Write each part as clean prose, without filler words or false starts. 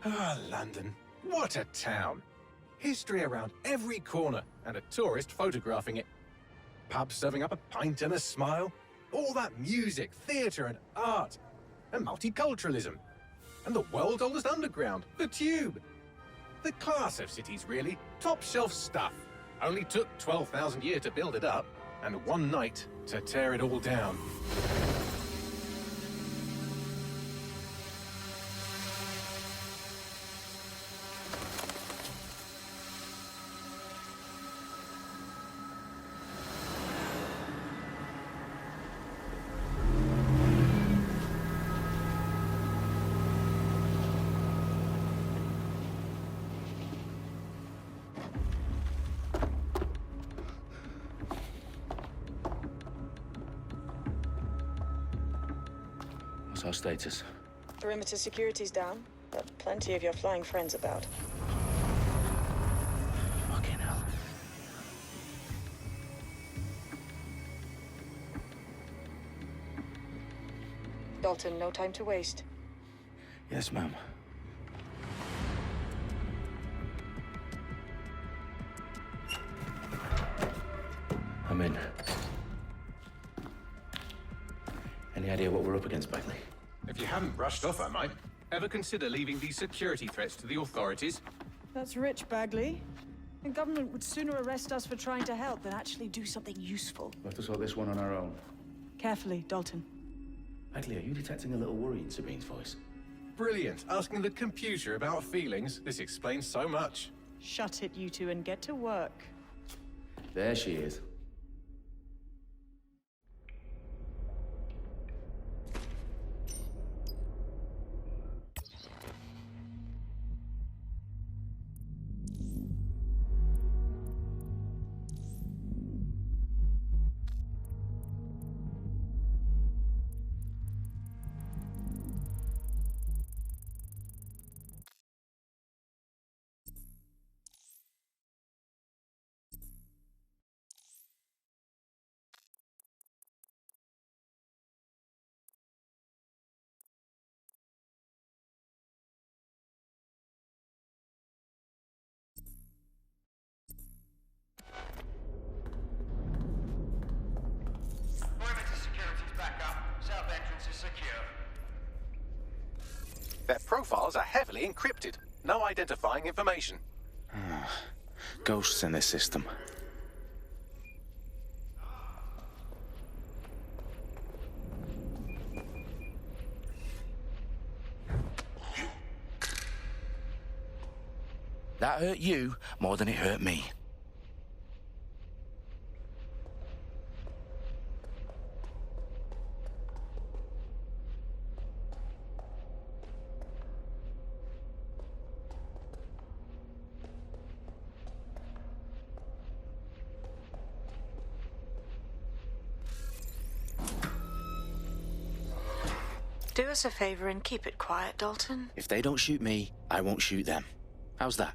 Ah, London. What a town. History around every corner and a tourist photographing it. Pubs serving up a pint and a smile. All that music, theatre and art. And multiculturalism. And the world's oldest underground, the Tube. The class of cities, really. Top shelf stuff. Only took 12,000 years to build it up, and one night to tear it all down. What's our status? Perimeter security's down, but plenty of your flying friends about. Fucking hell. Dalton, no time to waste. Yes, ma'am. I'm in. Any idea what we're up against, Bagley? If you haven't brushed off, I might. Ever consider leaving these security threats to the authorities? That's rich, Bagley. The government would sooner arrest us for trying to help than actually do something useful. We'll have to sort this one on our own. Carefully, Dalton. Bagley, are you detecting a little worry in Sabine's voice? Brilliant. Asking the computer about feelings. This explains so much. Shut it, you two, and get to work. There she is. Their profiles are heavily encrypted. No identifying information. Ghosts in this system. That hurt you more than it hurt me. Do us a favor and keep it quiet, Dalton. If they don't shoot me, I won't shoot them. How's that?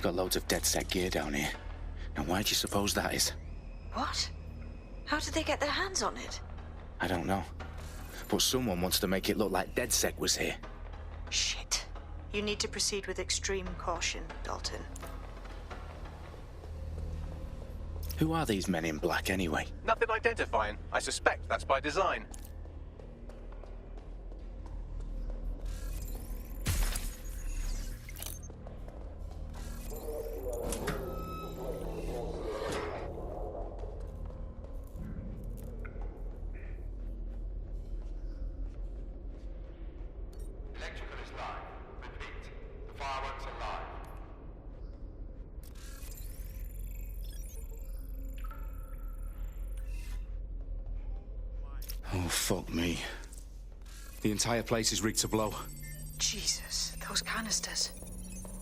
got loads of DedSec gear down here. Now why do you suppose that is? What? How did they get their hands on it? I don't know. But someone wants to make it look like DedSec was here. Shit. You need to proceed with extreme caution, Dalton. Who are these men in black anyway? Nothing identifying. I suspect that's by design. Electrical is live. Repeat. The fireworks are live. Oh, fuck me. The entire place is rigged to blow. Jesus, those canisters.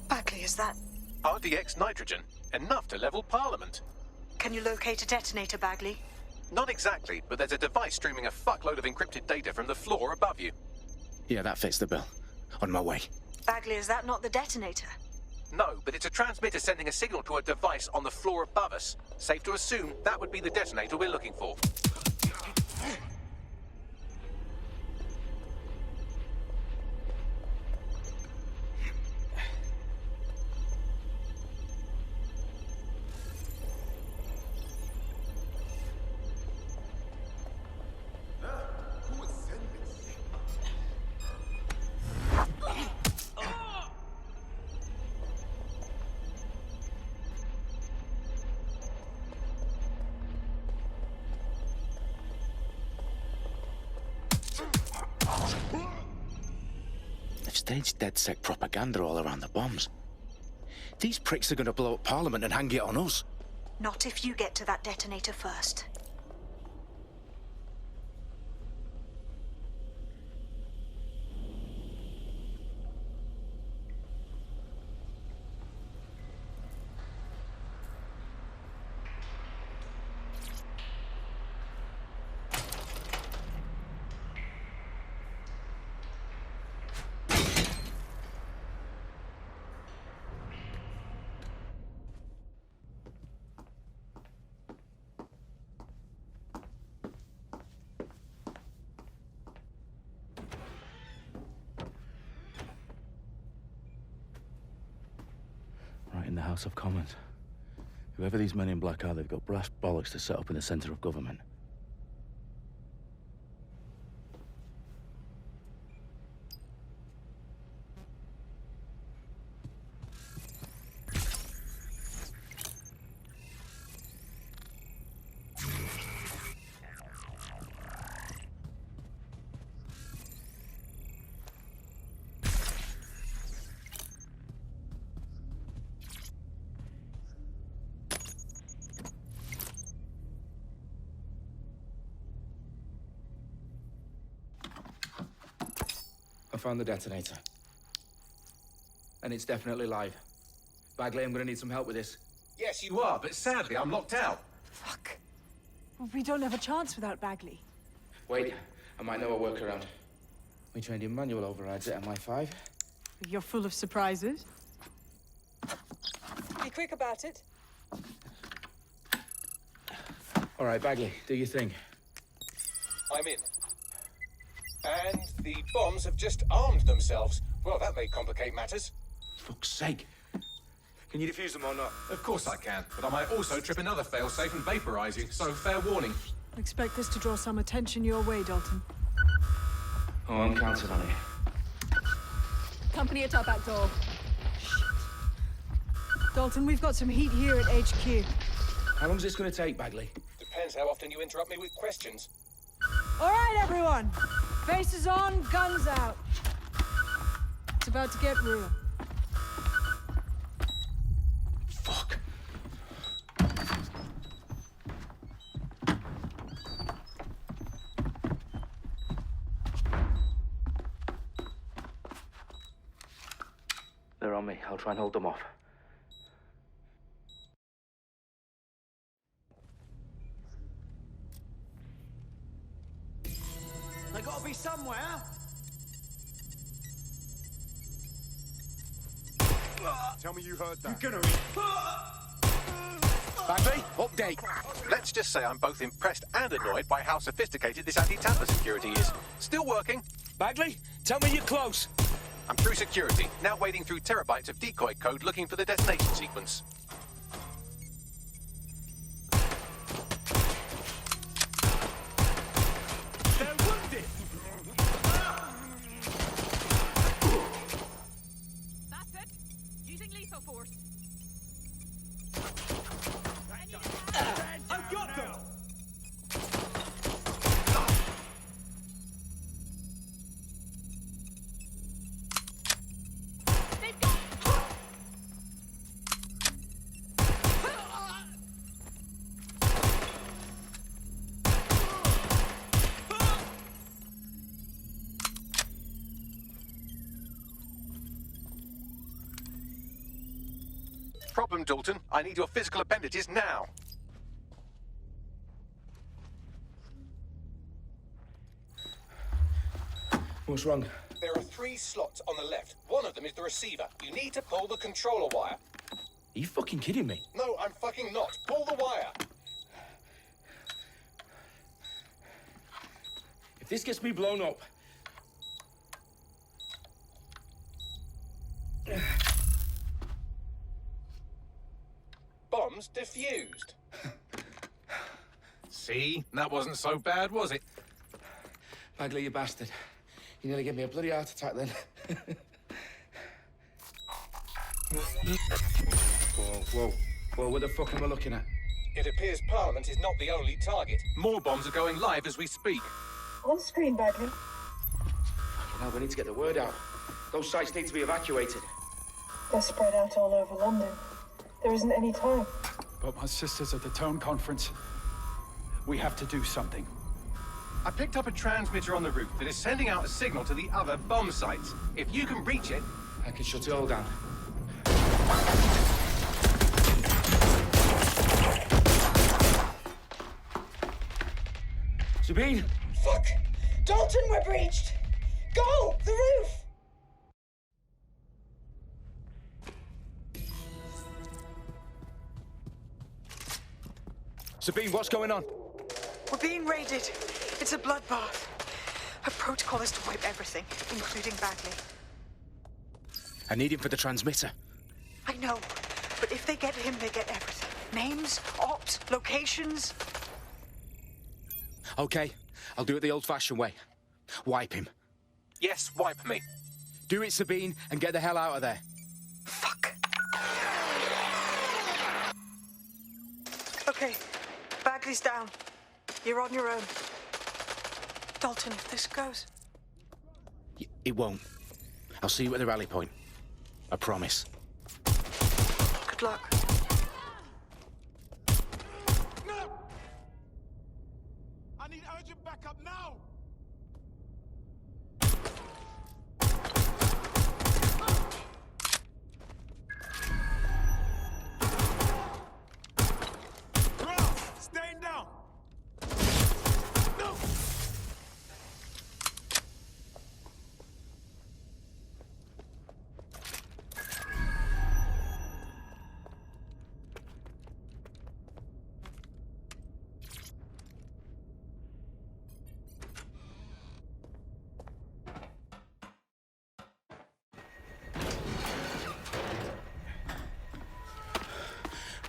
Bagley, is that... RDX nitrogen. Enough to level Parliament. Can you locate a detonator, Bagley? Not exactly, but there's a device streaming a fuckload of encrypted data from the floor above you. Yeah, that fits the bill. On my way. Bagley, is that not the detonator? No, but it's a transmitter sending a signal to a device on the floor above us. Safe to assume that would be the detonator we're looking for. They've staged DedSec propaganda all around the bombs. These pricks are gonna blow up Parliament and hang it on us. Not if you get to that detonator first. Right in the House of Commons. Whoever these men in black are, they've got brass bollocks to set up in the center of government. I found the detonator. And it's definitely live. Bagley, I'm gonna need some help with this. Yes, you are, but sadly I'm locked out. Fuck. We don't have a chance without Bagley. Wait, I might know a workaround. We trained in manual overrides at MI5. You're full of surprises. Be quick about it. All right, Bagley, do your thing. I'm in. And the bombs have just armed themselves. Well, that may complicate matters. Fuck's sake. Can you defuse them or not? Of course I can, but I might also trip another failsafe and vaporize you, so fair warning. Expect this to draw some attention your way, Dalton. Oh, I'm counting on it. Company at our back door. Shit. Dalton, we've got some heat here at HQ. How long's this gonna take, Bagley? Depends how often you interrupt me with questions. All right, everyone. Faces on, guns out. It's about to get real. Fuck. They're on me. I'll try and hold them off. They gotta be somewhere. Tell me you heard that. Bagley, update. Let's just say I'm both impressed and annoyed by how sophisticated this anti-tamper security is. Still working. Bagley, tell me you're close. I'm through security, now wading through terabytes of decoy code looking for the detonation sequence. They're wounded. That's it. Using lethal force. I've got them. They've got. Problem, Dalton. I need your physical appendages now. What's wrong? There are 3 slots on the left. One of them is the receiver. You need to pull the controller wire. Are you fucking kidding me? No, I'm fucking not. Pull the wire. If this gets me blown up... Bombs defused. See? That wasn't so bad, was it? Bagley, you bastard. You nearly gave me a bloody heart attack then. Whoa, what the fuck am I looking at? It appears Parliament is not the only target. More bombs are going live as we speak. On screen, Bagley. Now we need to get the word out. Those sites need to be evacuated. They're spread out all over London. There isn't any time. But my sister's at the Tone Conference. We have to do something. I picked up a transmitter on the roof that is sending out a signal to the other bomb sites. If you can reach it... I can shut it all down. Sabine! Fuck! Dalton, we're breached! Go! The roof! Sabine, what's going on? We're being raided. It's a bloodbath. Our protocol is to wipe everything, including Bagley. I need him for the transmitter. I know, but if they get him, they get everything. Names, ops, locations. Okay, I'll do it the old-fashioned way. Wipe him. Yes, wipe me. Do it, Sabine, and get the hell out of there. Fuck. Okay, Bagley's down. You're on your own. Dalton, if this goes... It won't. I'll see you at the rally point. I promise. Good luck. No! I need urgent backup now! Ralph, staying down! No!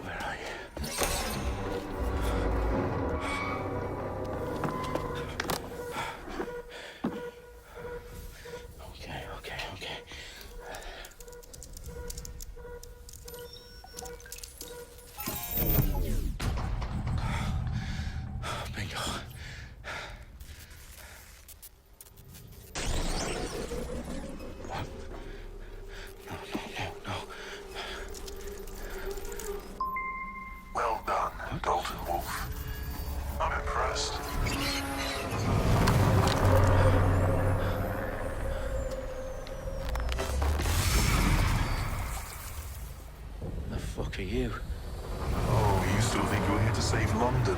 Where are you? Okay. Bingo. No. Well done, Dalton Wolf. I'm impressed. The fuck are you? Oh, you still think you're here to save London?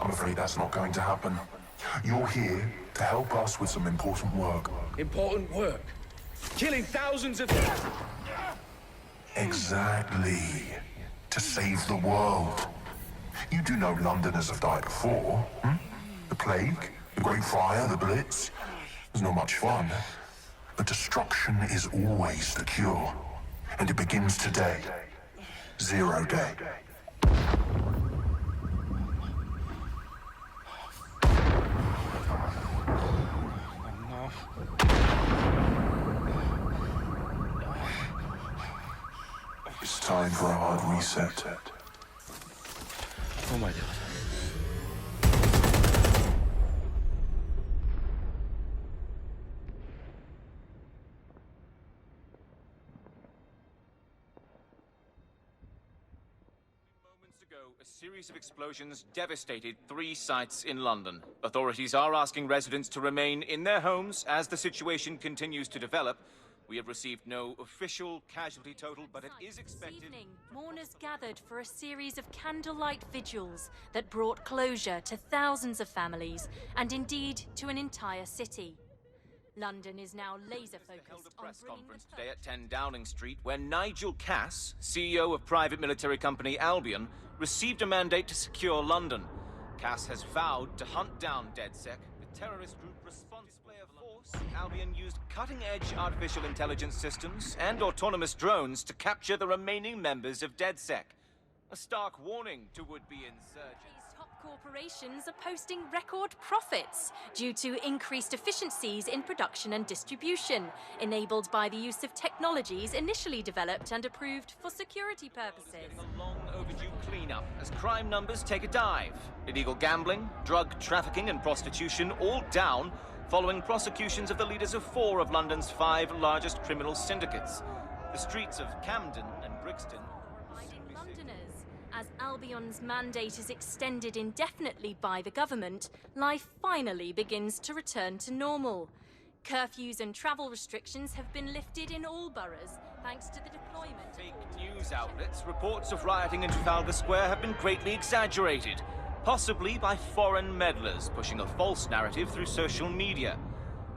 I'm afraid that's not going to happen. You're here to help us with some important work. Important work. Killing thousands of... Exactly. To save the world. You do know Londoners have died before, hmm? The plague, the Great Fire, the Blitz. It's not much fun. But destruction is always the cure. And it begins today. 0 day. It's time for a hard reset. Oh my God. Moments ago, a series of explosions devastated 3 sites in London. Authorities are asking residents to remain in their homes as the situation continues to develop. We have received no official casualty total, but it is expected... This evening, mourners gathered for a series of candlelight vigils that brought closure to thousands of families, and indeed to an entire city. London is now laser-focused held a on press bringing conference the today at 10 Downing Street, where Nigel Cass, CEO of private military company Albion, received a mandate to secure London. Cass has vowed to hunt down DedSec, the terrorist group responsible of force. Albion used cutting-edge artificial intelligence systems and autonomous drones to capture the remaining members of DedSec. A stark warning to would-be insurgents. These top corporations are posting record profits due to increased efficiencies in production and distribution, enabled by the use of technologies initially developed and approved for security purposes. Getting a long overdue cleanup as crime numbers take a dive. Illegal gambling, drug trafficking and prostitution all down following prosecutions of the leaders of 4 of London's 5 largest criminal syndicates. The streets of Camden and Brixton Londoners. As Albion's mandate is extended indefinitely by the government, life finally begins to return to normal. Curfews and travel restrictions have been lifted in all boroughs, thanks to the deployment of fake news outlets. Reports of rioting in Trafalgar Square have been greatly exaggerated, possibly by foreign meddlers pushing a false narrative through social media.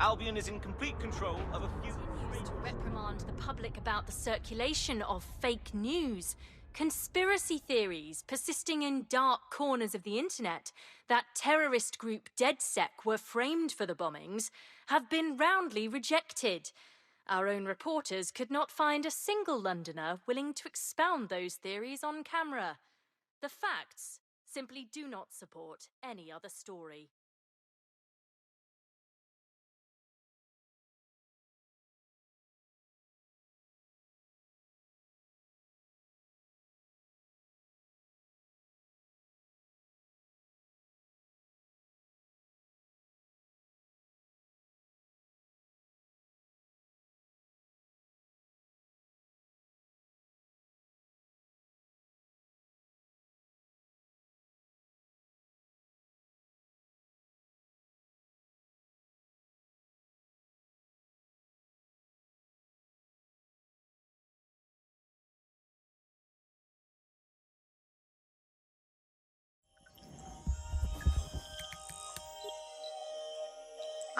Albion is in complete control of a few... to reprimand the public about the circulation of fake news. Conspiracy theories persisting in dark corners of the internet that terrorist group DedSec were framed for the bombings have been roundly rejected. Our own reporters could not find a single Londoner willing to expound those theories on camera. The facts simply do not support any other story.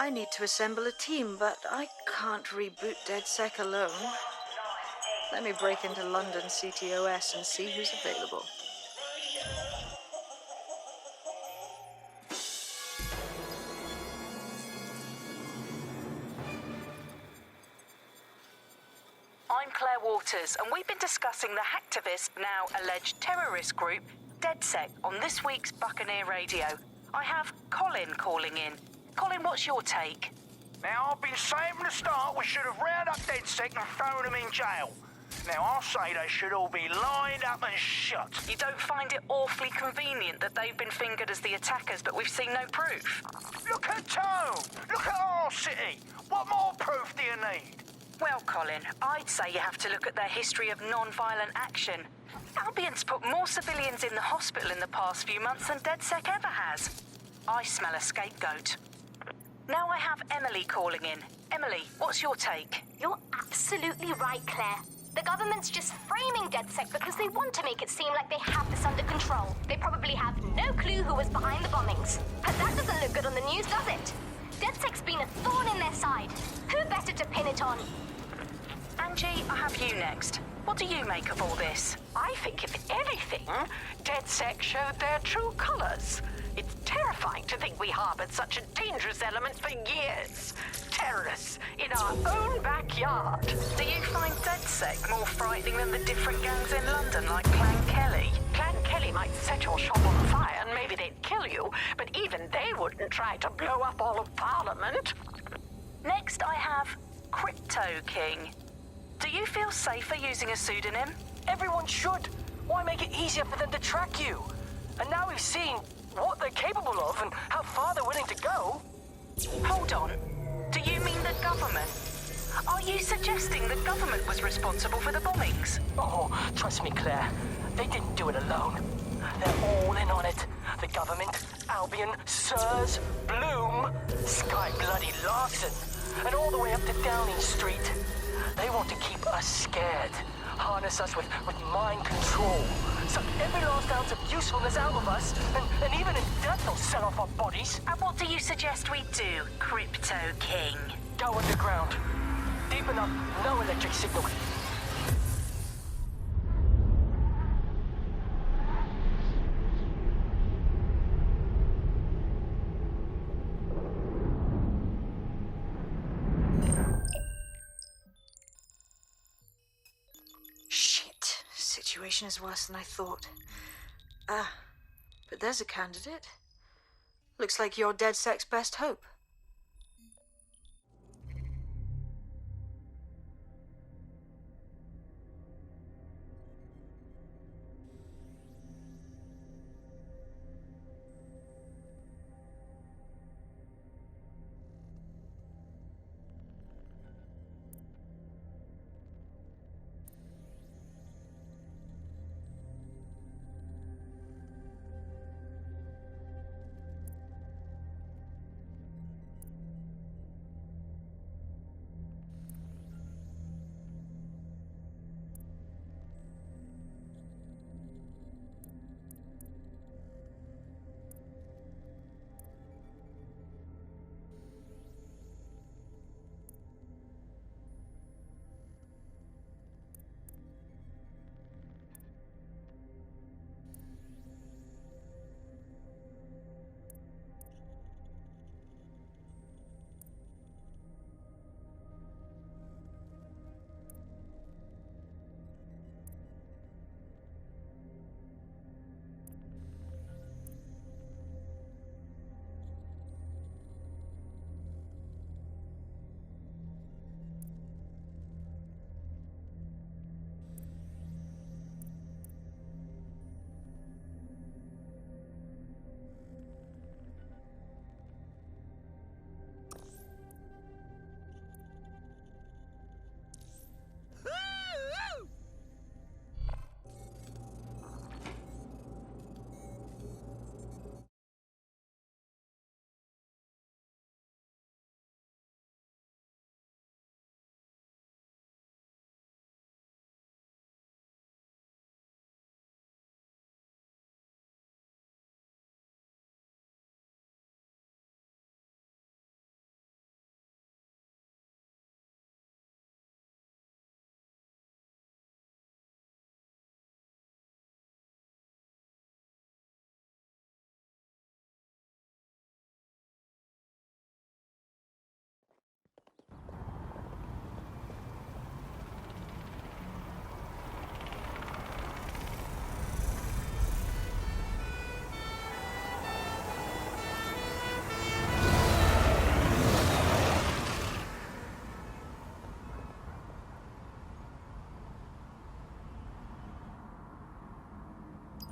I need to assemble a team, but I can't reboot DedSec alone. Let me break into London CTOS and see who's available. I'm Claire Waters, and we've been discussing the hacktivist, now alleged terrorist group, DedSec, on this week's Buccaneer Radio. I have Colin calling in. Colin, what's your take? Now, I've been saying from the start we should have rounded up DedSec and thrown them in jail. Now, I'll say they should all be lined up and shot. You don't find it awfully convenient that they've been fingered as the attackers, but we've seen no proof? Look at Tone! Look at our city! What more proof do you need? Well, Colin, I'd say you have to look at their history of non-violent action. Albion's put more civilians in the hospital in the past few months than DedSec ever has. I smell a scapegoat. Now I have Emily calling in. Emily, what's your take? You're absolutely right, Claire. The government's just framing DedSec because they want to make it seem like they have this under control. They probably have no clue who was behind the bombings. But that doesn't look good on the news, does it? DedSec's been a thorn in their side. Who better to pin it on? Angie, I have you next. What do you make of all this? I think, if anything, DedSec showed their true colors. It's terrifying to think we harbored such a dangerous element for years. Terrorists in our own backyard. Do you find DedSec more frightening than the different gangs in London, like Clan Kelly? Clan Kelly might set your shop on fire and maybe they'd kill you, but even they wouldn't try to blow up all of Parliament. Next, I have Crypto King. Do you feel safer using a pseudonym? Everyone should. Why make it easier for them to track you? And now we've seen what they're capable of and how far they're willing to go. Hold on. Do you mean the government? Are you suggesting the government was responsible for the bombings? Oh, trust me, Claire. They didn't do it alone. They're all in on it. The government, Albion, Sirs, Bloom, Sky Bloody Larson, and all the way up to Downing Street. They want to keep us scared, harness us with mind control, suck every last ounce of usefulness out of us, and even in death they'll sell off our bodies. And what do you suggest we do, Crypto King? Go underground. Deep enough, no electric signal. Shit. Situation is worse than I thought. But there's a candidate. Looks like you're DedSec's best hope.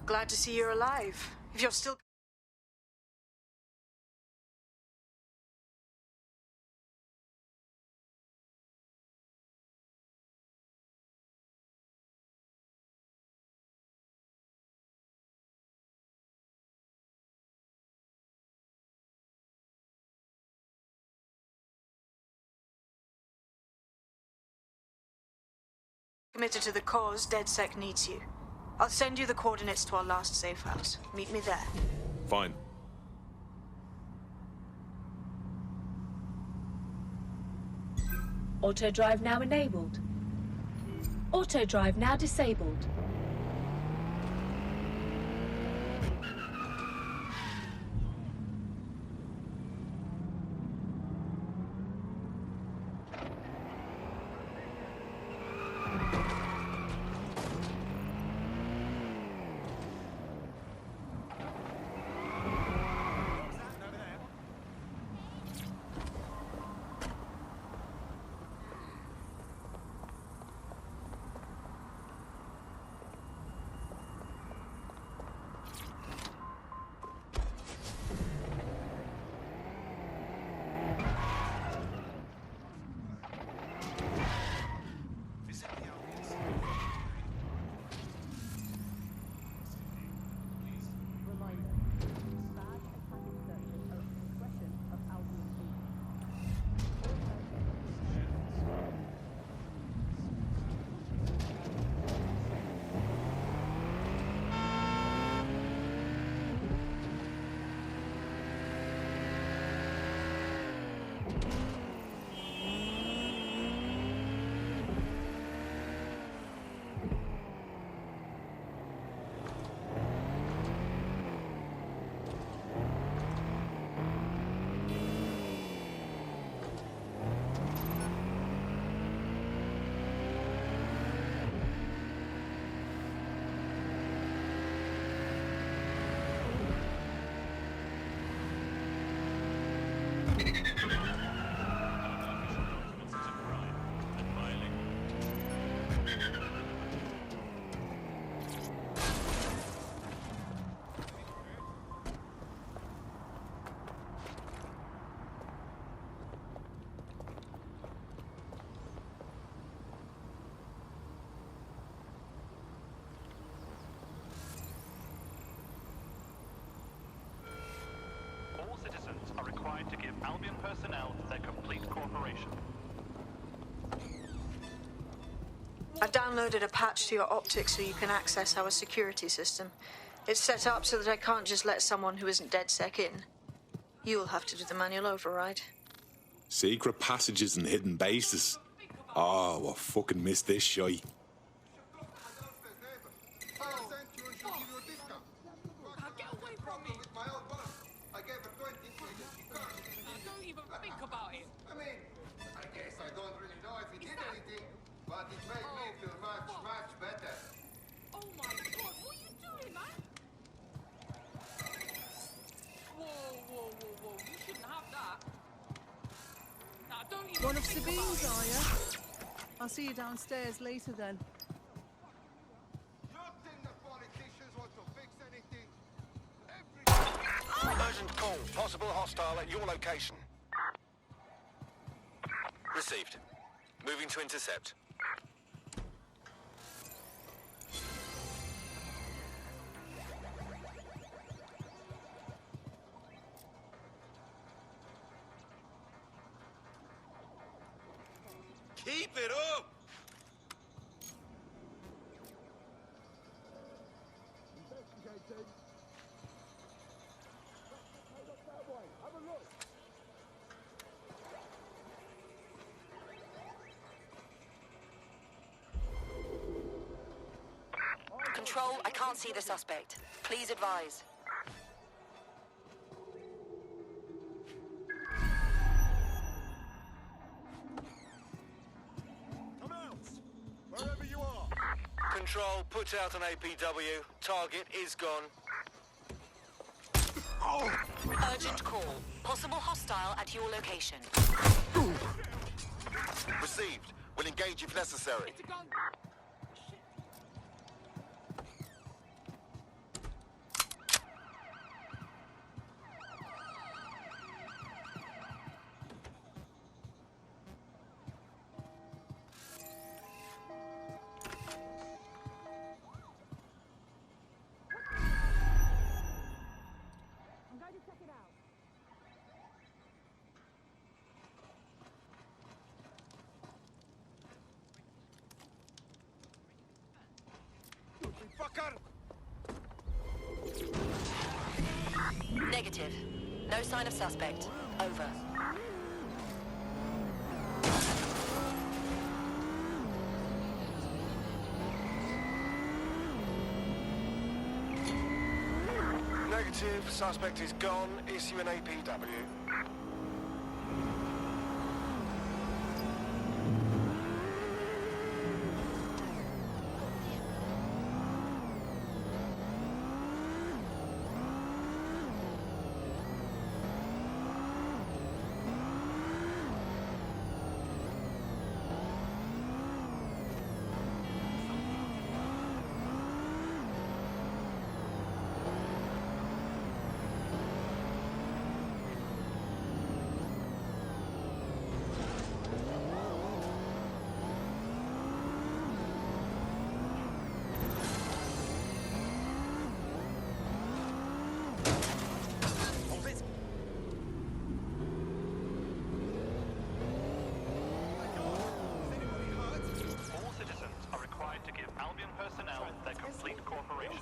Glad to see you're alive. If you're still... committed to the cause, DedSec needs you. I'll send you the coordinates to our last safe house. Meet me there. Fine. Auto drive now enabled. Auto drive now disabled. All citizens are required to give Albion personnel their complete cooperation. I've downloaded a patch to your optics so you can access our security system. It's set up so that I can't just let someone who isn't DedSec in. You'll have to do the manual override. Secret passages and hidden bases. Oh, I fucking missed this shite. Get away from me! Don't even think about it! I mean, I guess I don't really know if he did anything, but it made me feel much, much better. Oh my god, what are you doing, man? Whoa. You shouldn't have that. Nah, don't even One of think Sabine's, about are it. you? I'll see you downstairs later then. You think the politicians want to fix anything? Urgent call. Possible hostile at your location. Received. Moving to intercept. Keep it up! Control, I can't see the suspect. Please advise. Come out! Wherever you are! Control, put out an APW. Target is gone. Urgent call. Possible hostile at your location. Received. We'll engage if necessary. I'm going to check it out. Negative. No sign of suspect. Over. Negative. Suspect is gone. Issue an APW. All citizens are required to give Albion personnel their complete cooperation.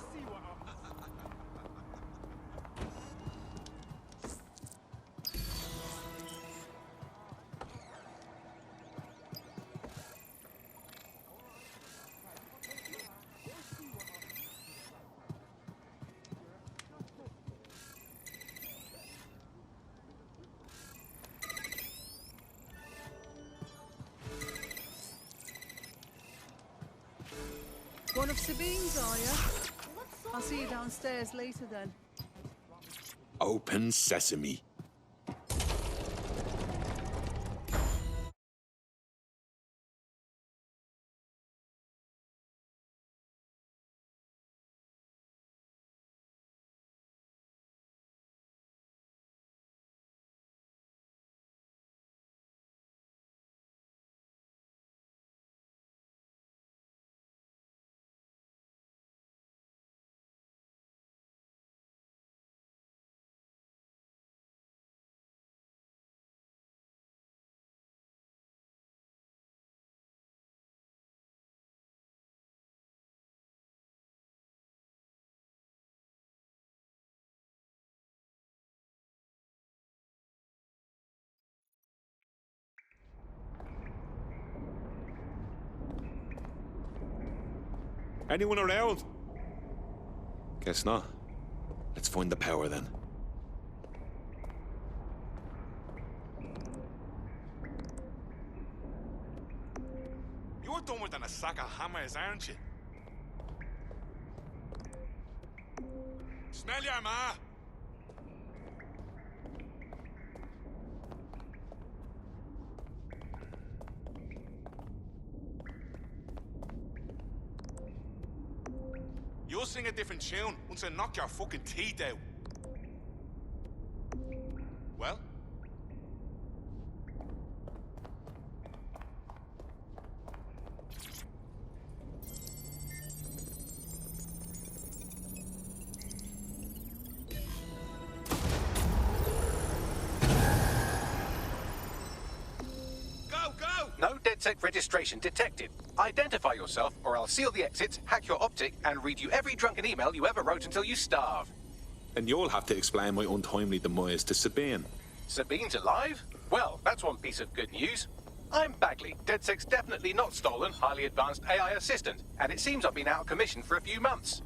One of Sabine's, are you? I'll see you downstairs later then. Open sesame. Anyone around? Guess not. Let's find the power then. You're dumber than a sack of hammers, aren't you? Smell your ma! You'll sing a different tune once I knock your fucking teeth out. Well? No DedSec registration detected. Identify yourself, or I'll seal the exits, hack your optic, and read you every drunken email you ever wrote until you starve. And you'll have to explain my untimely demise to Sabine. Sabine's alive? Well, that's one piece of good news. I'm Bagley, DedSec's definitely not stolen, highly advanced AI assistant, and it seems I've been out of commission for a few months.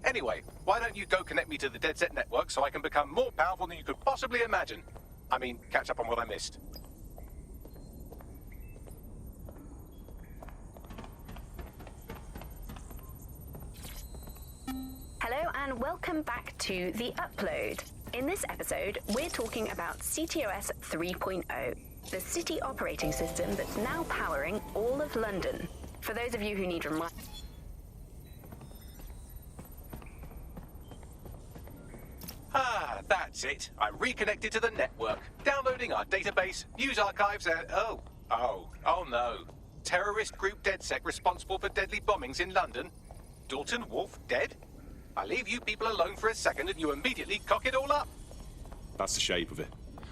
Anyway, why don't you go connect me to the DedSec network so I can become more powerful than you could possibly imagine? I mean, catch up on what I missed. Hello and welcome back to The Upload. In this episode, we're talking about CTOS 3.0, the city operating system that's now powering all of London. For those of you who need That's it. I'm reconnected to the network, downloading our database, news archives, and oh no. Terrorist group DedSec responsible for deadly bombings in London. Dalton Wolf dead? I leave you people alone for a second and you immediately cock it all up. That's the shape of it.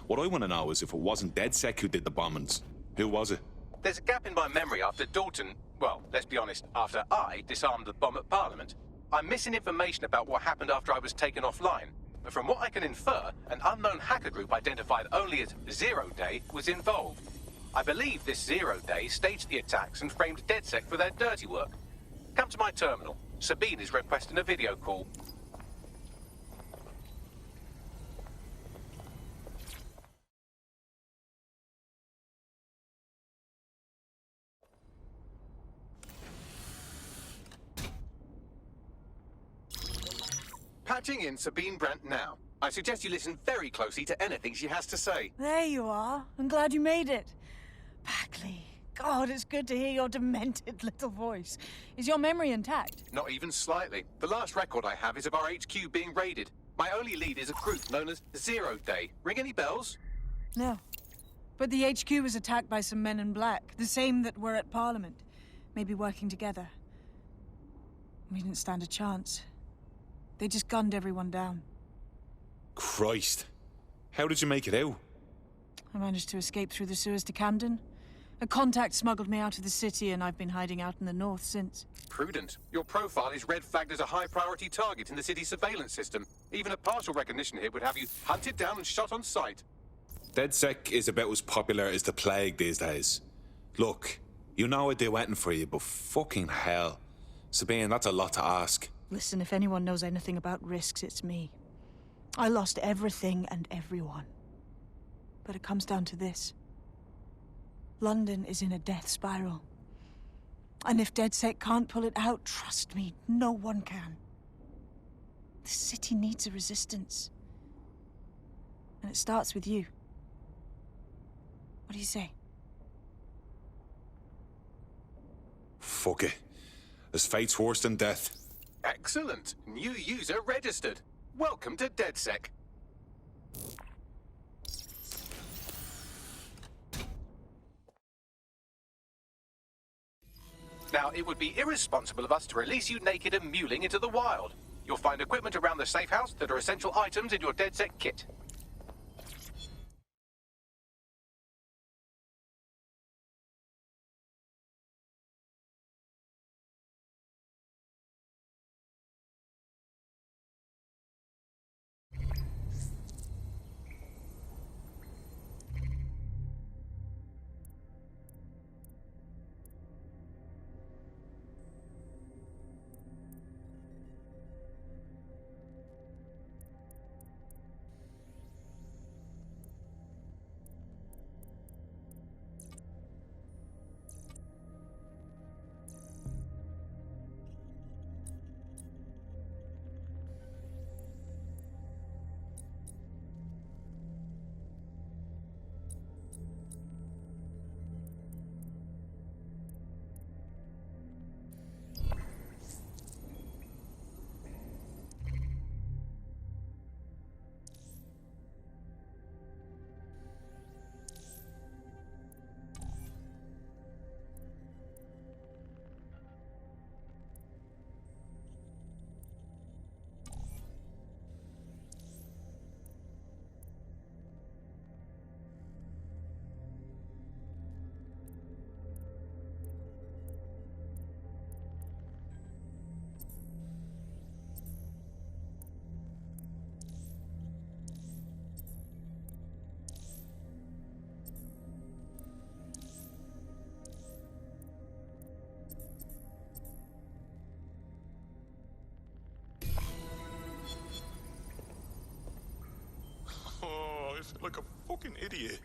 What I want to know is if it wasn't DedSec who did the bombings, who was it? There's a gap in my memory after Dalton, well, let's be honest, after I disarmed the bomb at Parliament. I'm missing information about what happened after I was taken offline. But from what I can infer, an unknown hacker group identified only as Zero Day was involved. I believe this 0 Day staged the attacks and framed DedSec for their dirty work. Come to my terminal. Sabine is requesting a video call. Patching in Sabine Brandt now. I suggest you listen very closely to anything she has to say. There you are. I'm glad you made it. Bagley. God, it's good to hear your demented little voice. Is your memory intact? Not even slightly. The last record I have is of our HQ being raided. My only lead is a group known as Zero Day. Ring any bells? No. But the HQ was attacked by some men in black, the same that were at Parliament. Maybe working together. We didn't stand a chance. They just gunned everyone down. Christ. How did you make it out? I managed to escape through the sewers to Camden. A contact smuggled me out of the city, and I've been hiding out in the north since. Prudent. Your profile is red flagged as a high-priority target in the city's surveillance system. Even a partial recognition hit would have you hunted down and shot on sight. DedSec is about as popular as the plague these days. Look, you know I'd do anything for you, but fucking hell. Sabine, that's a lot to ask. Listen, if anyone knows anything about risks, it's me. I lost everything and everyone. But it comes down to this. London is in a death spiral. And if DedSec can't pull it out, trust me, no one can. The city needs a resistance. And it starts with you. What do you say? Fuck it. As fate's worse than death. Excellent. New user registered. Welcome to DedSec. Now, it would be irresponsible of us to release you naked and mewling into the wild. You'll find equipment around the safe house that are essential items in your DedSec kit. Oh, I feel like a fucking idiot.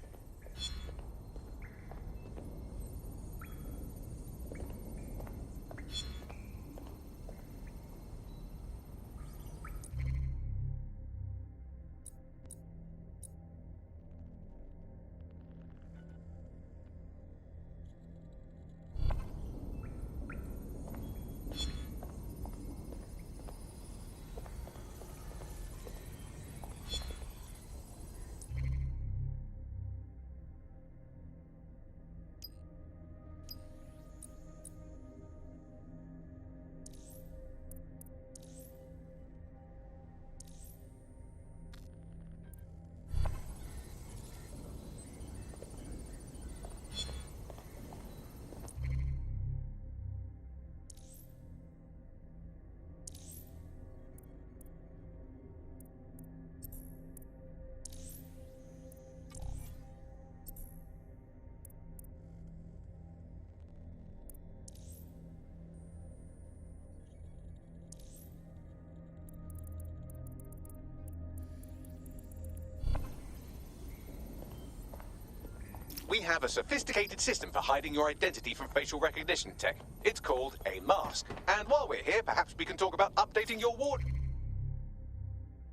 We have a sophisticated system for hiding your identity from facial recognition tech. It's called a mask. And while we're here, perhaps we can talk about updating your ward...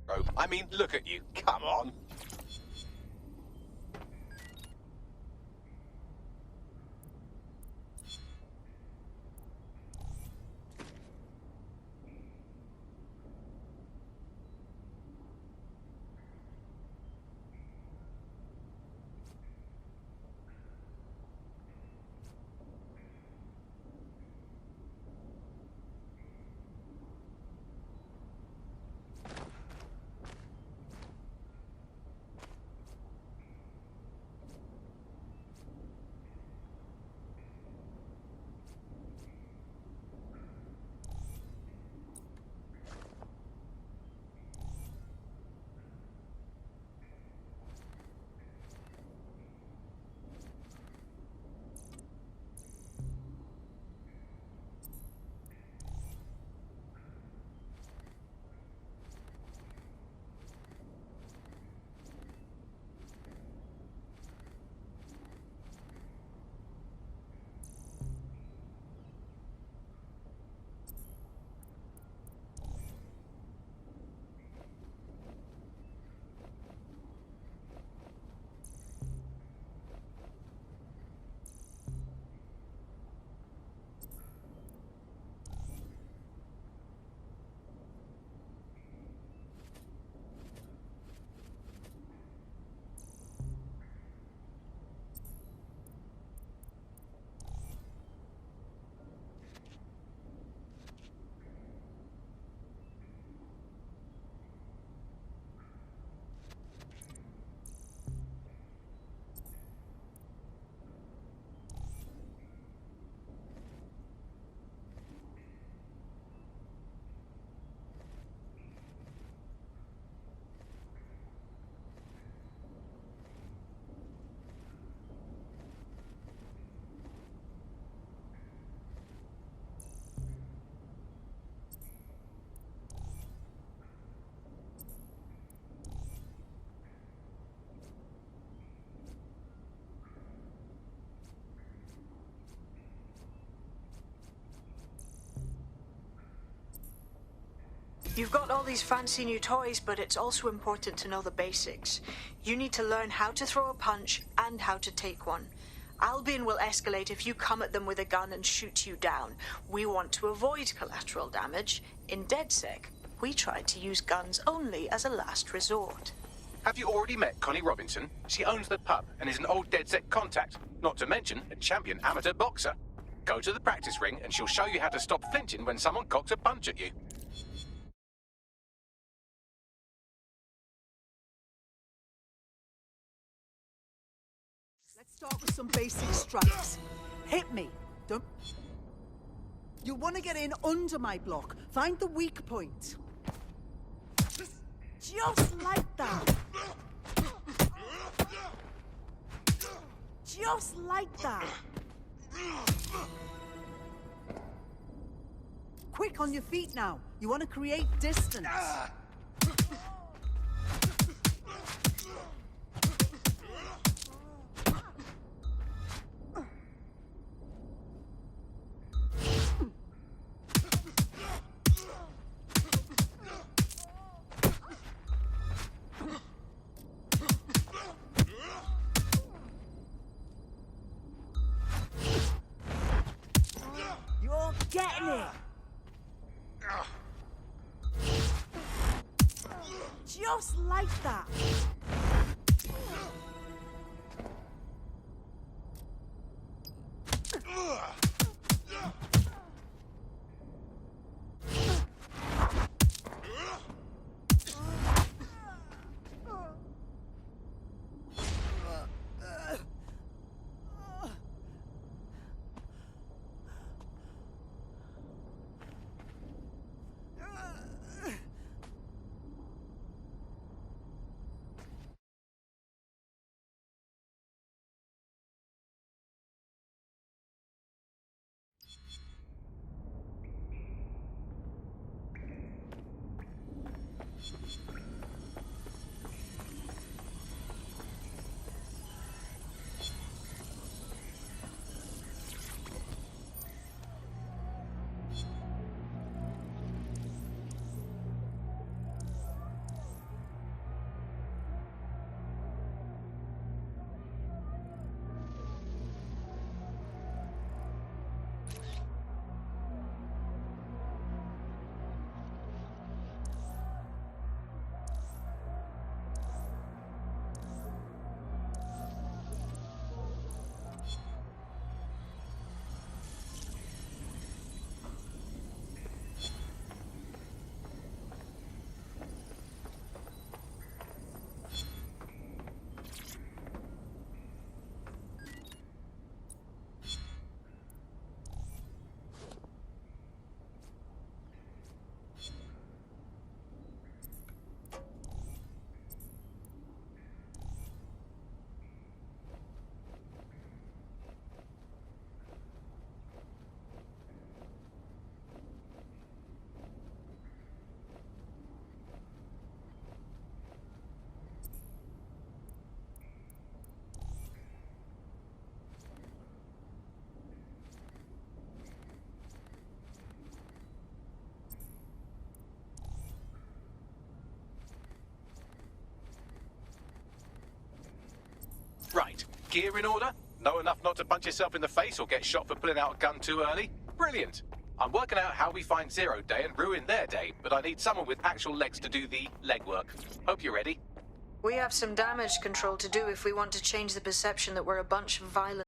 Oh, I mean, look at you. Come on. You've got all these fancy new toys, but it's also important to know the basics. You need to learn how to throw a punch and how to take one. Albion will escalate if you come at them with a gun and shoot you down. We want to avoid collateral damage. In DedSec, we tried to use guns only as a last resort. Have you already met Connie Robinson? She owns the pub and is an old DedSec contact, not to mention a champion amateur boxer. Go to the practice ring and she'll show you how to stop flinching when someone cocks a punch at you. Let's start with some basic strikes. Hit me. Don't... You want to get in under my block. Find the weak point. Just like that. Just like that. Quick on your feet now. You want to create distance. You're getting it. Just like that. Right. Gear in order? Know enough not to punch yourself in the face or get shot for pulling out a gun too early? Brilliant. I'm working out how we find Zero Day and ruin their day, but I need someone with actual legs to do the legwork. Hope you're ready. We have some damage control to do if we want to change the perception that we're a bunch of violent